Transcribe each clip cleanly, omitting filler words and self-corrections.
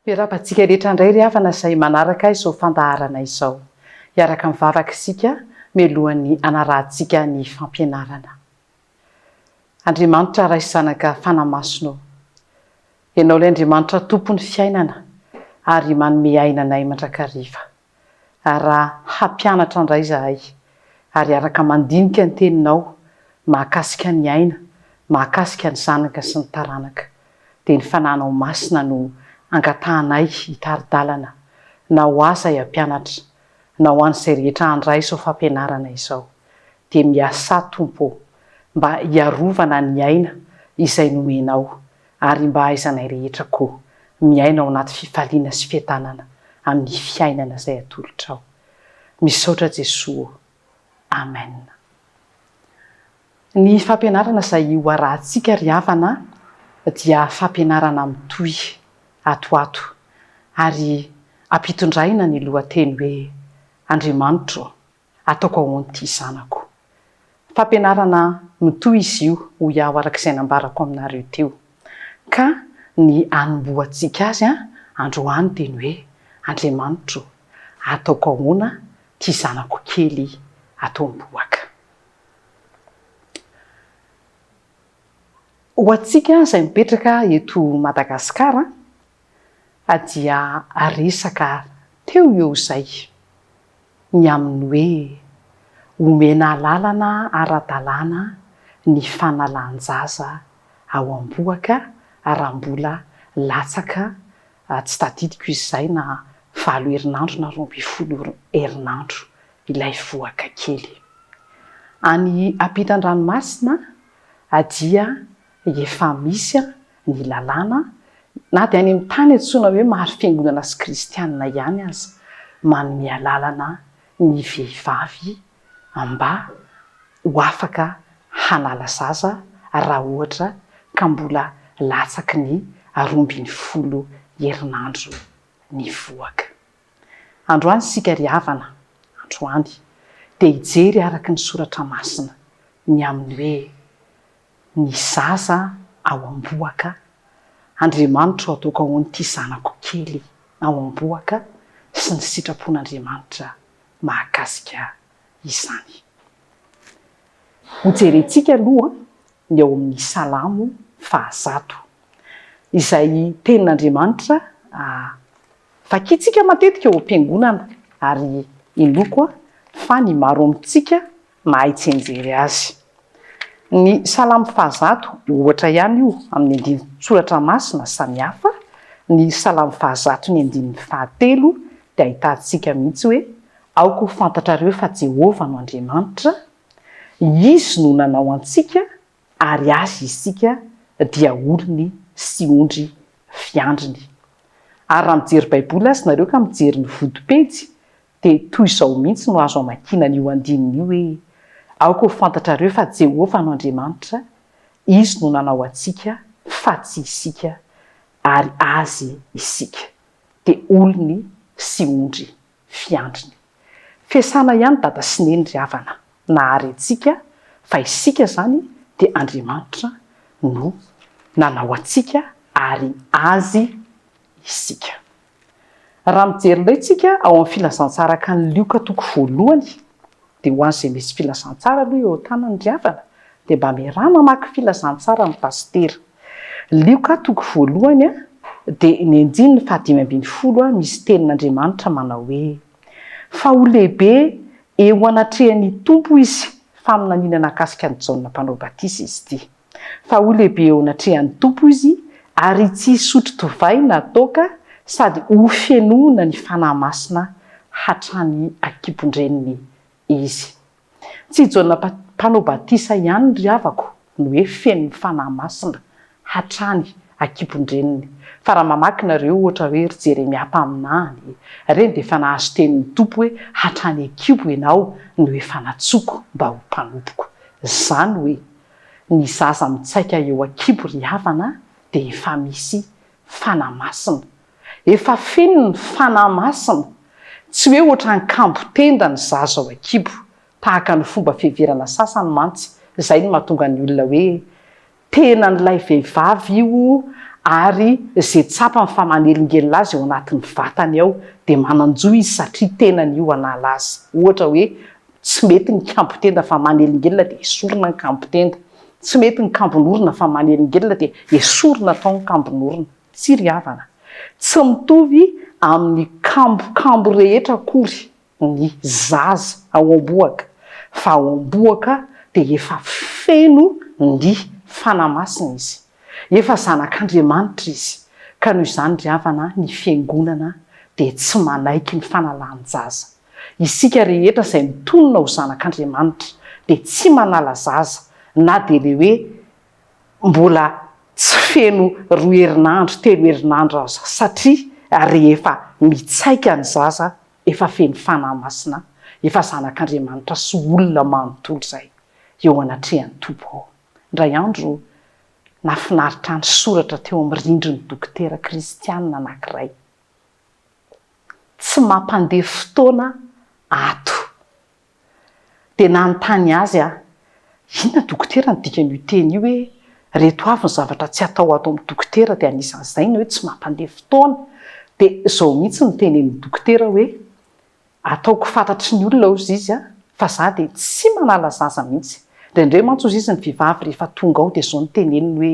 Mirapantsika rehetra indray ry havana izay manaraka izao fandaharana izao. Hiaraka mivavaka isika mialohan'ny anarantsika ny fampianarana. Andriamanitra raha zanaka fanamasino. Ianao ilay Andriamanitra tompon'ny fiainana ary manome ainanay mandrakariva. Raha hampianatra indray izahay ary araka mandinika ny teninao mahakasika ny aina, mahakasika ny zanaka sy ny taranaka. Dia ny fananao masina no angatahanay hitaridalana na ho aza hampianatra na ho an'izay rehetra handray izao fampianarana izao. Dia miasa tompo mba hiarovana ny aina izay nomenao ary mba haizanay rehetra koa miaina ao anaty fifaliana sy fiatanana amin'ny fiainana izay atolotrao. Misaotra Jesosy. Amen. Ny fampianarana izay ho arahantsika ry havana dia fampianarana mitohy atoato ary ampitondraina ny lohateny hoe Andriamanitra ataoko ahoana ity zanako. Fampianarana mitohy izy io ho iaho arak'izay nambarako aminareo teo. Ka ny anombohantsika azy androany teny hoe Andriamanitra ataoko ahoana ity zanako kely atao miboaka. Ho antsika izay mipetraka eto Madagasikara dia resaka teo eo izay ny amin'ny hoe omena lalana ara-dalàna ny fanalan-jaza ao am-boaka raha mbola latsaka tsy tadidiko izay na 7 herinandro na 12 herinandro ilay voaka kely. Any ampitan-dranomasina dia efa misy ny lalàna na dia any amin'ny tany antsoina hoe maro fiangonana sy kristianina ihany aza manome lalana ny vehivavy mba ho afaka hanala zaza raha ohatra ka mbola latsaky ny 12 herinandro ny voaka. Androany sika ry havana, androany dia hijery araka ny soratra masina ny amin'ny hoe ny zaza ao am-boaka Andriamanitra ataoko ahoana ity zanako kely ao am-boaka sy ny sitrapon'Andriamanitra mahakasika izany. Hojerentsika aloha ny ao amin'ny Salamo 100 izay tenin'Andriamanitra vakiantsika matetika eo am-piangonana ary inoko fa ny maro amintsika mahay tsy hijery azy. Ny Salamo 100 ohatra ihany io amin'ny andininy soratra masina samihafa. Ny Salamo 100 ny andininy 7 dia ahitantsika mihitsy hoe aoko fantatrareo fa Jehovah no Andriamanitra, izy no nanao antsika ary azy isika dia olony sy ondry fiandriny. Ary raha mijery Baiboly azy nareo ka mijery ny vodipejy dia toy izao mihitsy no azo amakiana io andininy io hoe aoko fantatrareo fa Jehovah no Andriamanitra, izy no nanao antsika fa tsy isika ary azy isika dia olony sy ondry fiandriny. Fiasana ihany dada sy neny ry havana nahary antsika fa isika zany dia Andriamanitra no nanao antsika ary azy isika. Raha mijery indray tsika ao amin'ny filazantsara ka ny lioka toko voalohany dia ho an'izay misy filazantsara aloha eo an-tanany ry havana dia mba miarahana mamaky filazantsara amin'ny pastera. Lioka toko voalohany dia ny andininy 5:20 misy tenin'Andriamanitra manao hoe fa ho lehibe eo anatrehan'ny tompo izy faminaniana nakasika ny Jaona mpanao batisa izy ity. Fa ho lehibe eo anatrehan'ny tompo izy ary tsy sotro divay na toaka sady ho fienoana ny fanahy masina hatrany an-kibon-dreniny izy. Tsy Jaona mpanao batisa ihany ry havako no hoe feno ny fanahy masina hatrany an-kibon-dreniny. Fa raha mamaky nareo ohatra hoe ry Jeremia mpaminany, ireny dia efa nahazo tenin'ny tompo hoe hatrany an-kibo ianao no efa natsoko mba ho mpanompoko. Izany hoe ny zaza mitsaika eo an-kibo ry havana dia efa misy fanahy masina. Efa feno ny fanahy masina. Tsy hoe ohatra ny kambo tenda ny zaza ao an-kibo tahaka ny fomba fiheverana sasany mantsy. Izay no mahatonga ny olona hoe tena n'ilay vehivavy io ary zay tsapa ny famanelingelina azy eo anatin'ny vatany ao dia mananjo izy satria tenany io anala azy. Ohatra hoe tsy mety ny kampotenda fa manelingelina dia esorina ny kampotenda, tsy mety ny kamponorona fa manelingelina dia esorina tao ny kamponorona. Tsy ry havana, tsy mitovy amin'ny kambokambo rehetra akory ny zaza ao am-boaka, fa ao am-boaka dia efa feno ny fanamasina izy, efa zanak'Andriamanitra izy. Ka noho izany ry havana, ny fiangonana dia tsy manaiky ny fanalahan-jaza. Isika rehetra izay mitonona ho zanak'Andriamanitra dia tsy manala zaza, na dia le hoe mbola tsy feno 2 herinandro 3 herinandro aza, satria rehefa mitsaika ny zaza efa feno fanamasina, efa zanak'Andriamanitra sy olona manontolo izay eo anatrehan'ny Tompo ao. Indray andro nafinaritra ny soratra teo amin'ny rindrin'ny dokotera kristianina anankiray. Tsy mampandeha fotoana ato. Dia nanontany azy inona dokotera ny dikan'io teny io hoe reto avy ny zavatra tsy atao ato amin'ny dokotera dia anisan'izay ny hoe tsy mampandeha fotoana. Dia izao mihitsy ny tenen'ny dokotera hoe ataoko fantatry ny olona ozy izy fa za dia tsy manala zaza mihitsy. Indraindray mantsy ozy izy ny vehivavy rehefa tonga ao dia izao ny teneniny hoe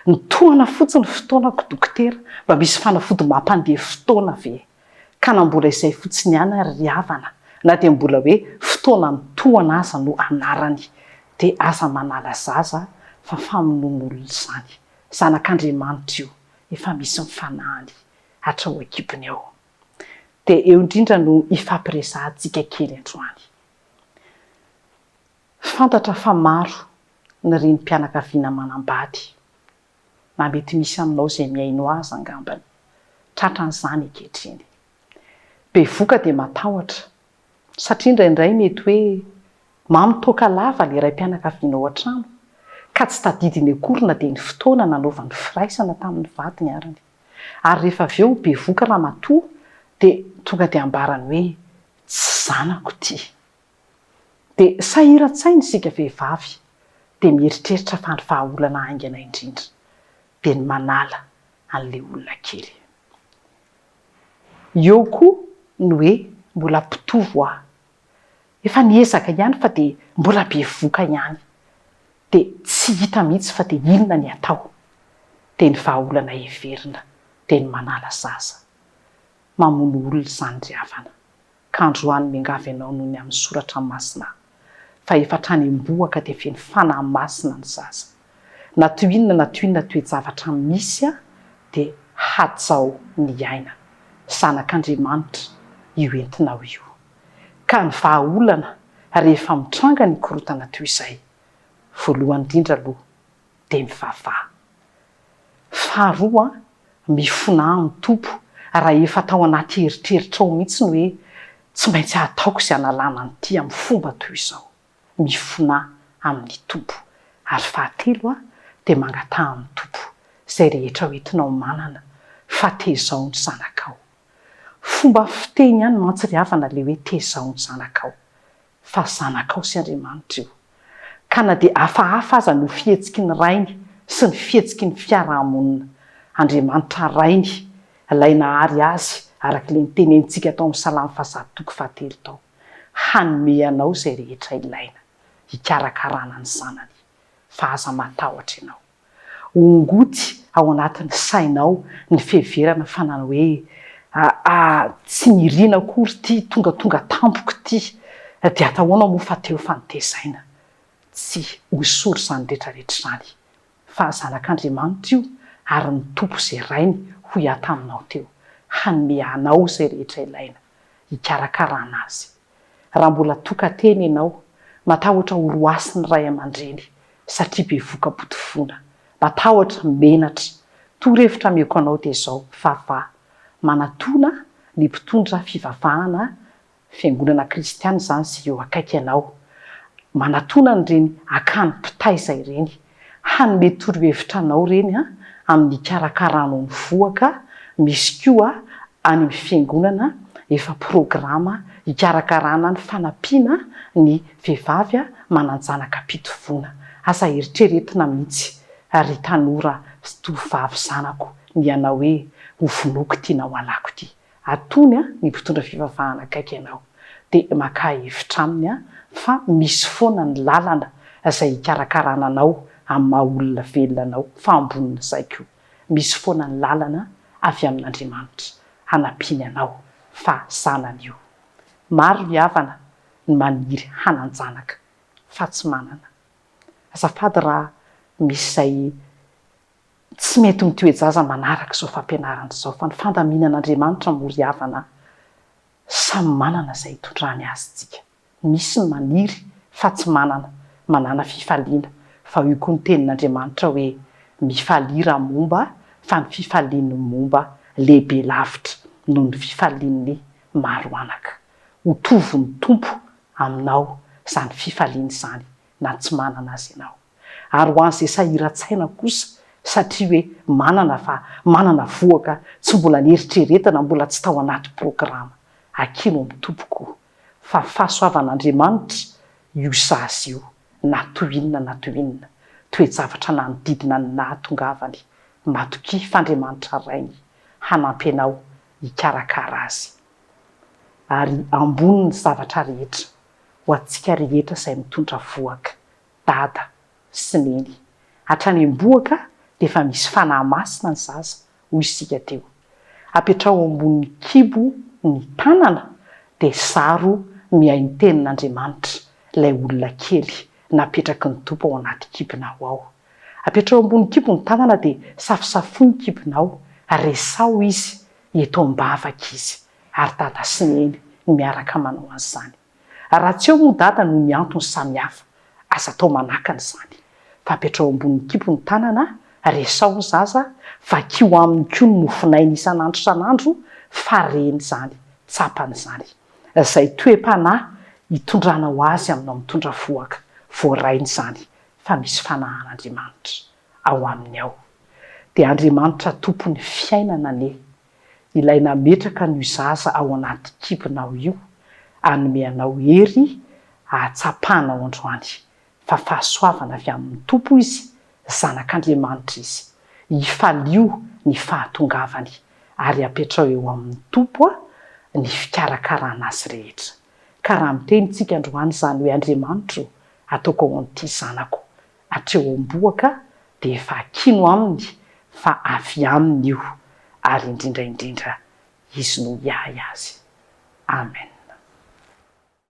nitohana fotsiny fotoanako dokotera, mba misy fanafody mampandeha fotoana ve? Ka na mbola izay fotsiny ihany ary ry havana, na dia mbola hoe fotoana nitohana aza no anarany, dia aza manala zaza fa famonoan'olona izany. Zanak'Andriamanitra io, efa misy mifanahany hatrao an-kibony ao. Dia eo indrindra no ifampiresahantsika kely androany. Fantatra fa maro ny renim-pianakaviana manambady, na mety misy aminao izay miaino azy angambany, tratran'izany ankehitriny. Be voka dia matahotra, satria indraindray mety hoe mamy toaka lava ilay raim-pianakaviana ao an-trano, ka tsy tadidiny akory na dia ny fotoana nanaovany firaisana tamin'ny vadiny arany. Ary rehefa avy eo be voka raha matoa dia tonga dia ambarany hoe tsy zanako ty. Dia sahiran-tsaina isika vehivavy dia mieritreritra fa ny vahaolana haingana indrindra dia ny manala an'ilay olona kely. Eo koa ny hoe mbola mpitovo aho, efa niezaka ihany fa dia mbola be voka ihany, dia tsy hita mihitsy fa dia inona ny atao, dia ny vahaolana heverina dia ny manala zaza. Mamono olona izany ry havana, ka androany miangavy ianao noho ny amin'ny soratra masina, fa efa hatrany am-boaka dia feno fanahy masina ny zaza. Na toinona toe-javatra misy dia hatsao ny aina. Zanak'Andriamanitra io entinao io. Ka ny vahaolana rehefa mitranga ny korotana toy izay, voalohany indrindra aloha dia mivavaha. Faharoa, mifonahy amin'ny Tompo raha efa tao anaty eritreritra ao mihitsy ny hoe tsy maintsy ataoko izay analana an'ity amin'ny fomba toy izao. Mifonahy amin'ny Tompo. Ary fahatelo dia mangataha amin'ny Tompo izay rehetra hoentinao manana, fa tezao ny zanakao. Fomba fiteny ihany mantsy ry havana ilay hoe tezao ny zanakao, fa zanakao sy Andriamanitra io. Ka na dia hafahafa aza no fihetsiky ny rainy sy ny fihetsiky ny fiarahamonina, Andriamanitra rainy ilay nahary azy arak'ilay nitenentsika tao amin'ny Salamy 107 tao, hanome anao izay rehetra ilaina hikarakarana ny zanany. Fa aza matahotra ianao, ongoty ao anatin'ny sainao ny fiheverana fanana hoe tsy niriana akory ty, tonga tampoka ty, dia atahoana moa fa teo fantezaina. Tsy hosory izany rehetrarehetra izany, fa zanak'Andriamanitra io ary ny Tompo izay rainy ho hiataminao teo, hanome anao izay rehetra ilaina hikarakarana azy. Raha mbola toka-teny ianao, matahotra ho roasin'ny ray aman-dreny satria be voka-potovoana, matahotra menatra, torohevitra ameko anao dia izao, vavaha, manatona ny mpitondra fivavahana fiangonana kristiana izany sy eo akaiky ianao, manatona n'ireny akany mpitaiza ireny, hanome torohevitra anao ireny amin'ny hikarakarana ny voaka. Misy koa any amin'ny fiangonana efa programa hikarakarana ny fanampiana ny vehivavy mananjanaka mpitovoana. Asa eritreretina mihitsy ary tanora sy tovavy zanako ny ianao hoe hofonoko tiana ho alako ty. Atony ny mpitondra fivavahana akaiky ianao dia maka hevitra aminy fa misy foana ny lalana izay hikarakarana anao amin'ny maha olona velona anao fa ambonina saiko. Misy foana ny lalana avy amin'Andriamanitra hanampiany anao fa zanany io. Maro ny havana ny maniry hananjanaka fa tsy manana. Azafady raha misy izay tsy mety ny toe-jaza manaraka izao fampianarana izao fa ny fandaminan'Andriamanitra mory havana samy manana izay hitondrany azy tsika. Misy ny maniry fa tsy manana fifaliana fa io koa ny tenin'Andriamanitra hoe mifalira momba fa ny fifaliany momba lehibe lavitra noho ny fifaliany maro anaka. Ho tovo ny tompo aminao izany fifaliana izany na tsy manana azy ianao. Ary ho an'izay sahiran-tsaina kosa satria hoe manana voaka tsy mbola nieritreretana, mbola tsy tao anaty programa. Akino amin'ny tompoko fa fahasoavan'Andriamanitra io sazy io na toinona toe-javatra nanodidina ny nahatongavany matoki f'Andriamanitra rainy hanampy anao hikarakara azy. Ary ambony ny zavatra rehetra ho antsika rehetra izay mitondra voaka, dada sy neny. Hatrany am-boaka dia efa misy fanahy masina ny zaza hoy isika teo. Apetrao ambony kibo ny tanana dia zaro mihay ny tenin'Andriamanitra ilay olona kely napetraky ny tompo ao anaty kibonao ao. Apetrao ambony kibo ny tanana dia safosafoy ny kibonao, resao izy eto am-bavaka izy ary dada sy neny miaraka manao an'izany. Raha tsy eo moa dada no miantony samihafa, aza atao manakana izany. Fa apetrao ambony kibo ny tanana, resao ny zaza, vakio aminy koa ny mofinainy isan'andro fa reny izany, tsapany izany. Izay toe-panahy hitondrana ho azy aminao mitondra voaka, voarainy izany fa misy fanahan'Andriamanitra ao aminy ao. Dia Andriamanitra tompon'ny fiainana ane, ilay nametraka ny zaza ao anaty kibonao io, anome anao hery ahatsapanao androany fa fahasoavana avy amin'ny tompo izy, zanak'Andriamanitra izy. Hifalio ny fahatongavany ary apetrao eo amin'ny tompo ny fikarakarana azy rehetra. Ka raha mitenitsika androany izany hoe Andriamanitra ataoko ao amin'ity zanako, hatreo am-boaka dia efa akino aminy fa avy aminy io ary indrindra izy no hiahy azy. Amen.